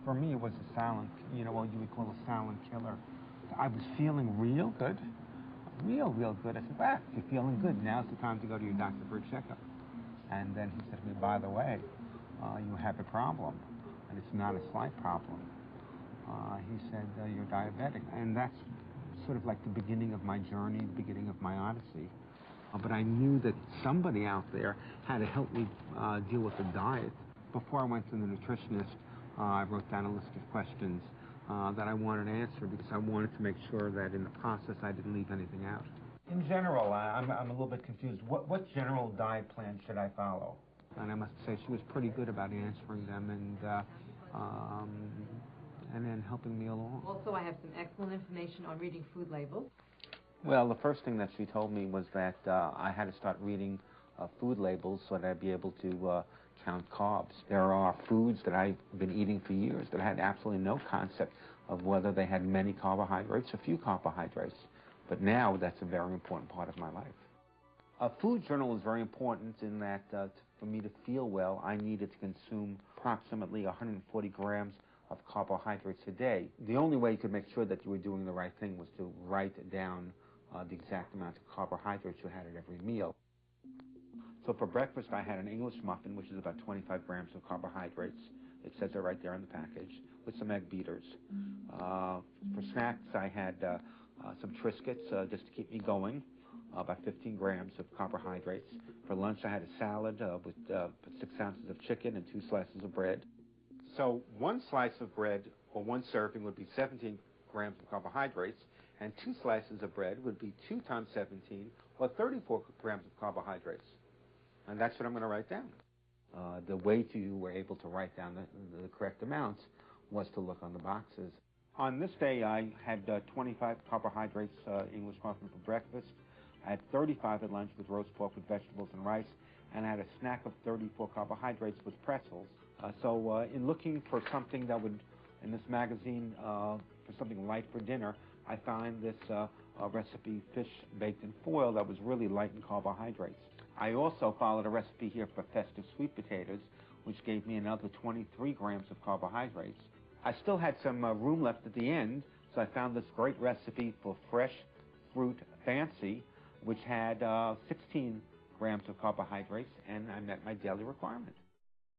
For me, it was a silent, what you would call a silent killer. I was feeling real good, real good. I said, well, if you're feeling good, now's the time to go to your doctor for a checkup. And then he said to me, by the way, you have a problem, and it's not a slight problem. He said, you're diabetic. And that's sort of like the beginning of my journey, the beginning of my odyssey. But I knew that somebody out there had to help me deal with the diet. Before I went to the nutritionist, I wrote down a list of questions that I wanted answered because I wanted to make sure that in the process I didn't leave anything out. In general, I'm a little bit confused. What general diet plan should I follow? And I must say she was pretty good about answering them and then helping me along. Also, I have some excellent information on reading food labels. Well, the first thing that she told me was that I had to start reading food labels so that I'd be able to count carbs. There are foods that I've been eating for years that I had absolutely no concept of whether they had many carbohydrates or few carbohydrates. But now that's a very important part of my life. A food journal is very important in that for me to feel well, I needed to consume approximately 140 grams of carbohydrates a day. The only way you could make sure that you were doing the right thing was to write down the exact amount of carbohydrates you had at every meal. So for breakfast, I had an English muffin, which is about 25 grams of carbohydrates. It says it right there in the package, with some egg beaters. For snacks, I had some Triscuits just to keep me going, about 15 grams of carbohydrates. For lunch, I had a salad with 6 ounces of chicken and 2 slices of bread. So one slice of bread or one serving would be 17 grams of carbohydrates, and 2 slices of bread would be 2 times 17, or 34 grams of carbohydrates. And that's what I'm going to write down. The way you were able to write down the correct amounts was to look on the boxes. On this day, I had 25 carbohydrates English muffin for breakfast. I had 35 at lunch with roast pork with vegetables and rice, and I had a snack of 34 carbohydrates with pretzels. So in looking for something that would, in this magazine, for something light for dinner, I found this recipe, fish baked in foil, that was really light in carbohydrates. I also followed a recipe here for festive sweet potatoes, which gave me another 23 grams of carbohydrates. I still had some room left at the end, so I found this great recipe for fresh fruit fancy, which had 16 grams of carbohydrates, and I met my daily requirement.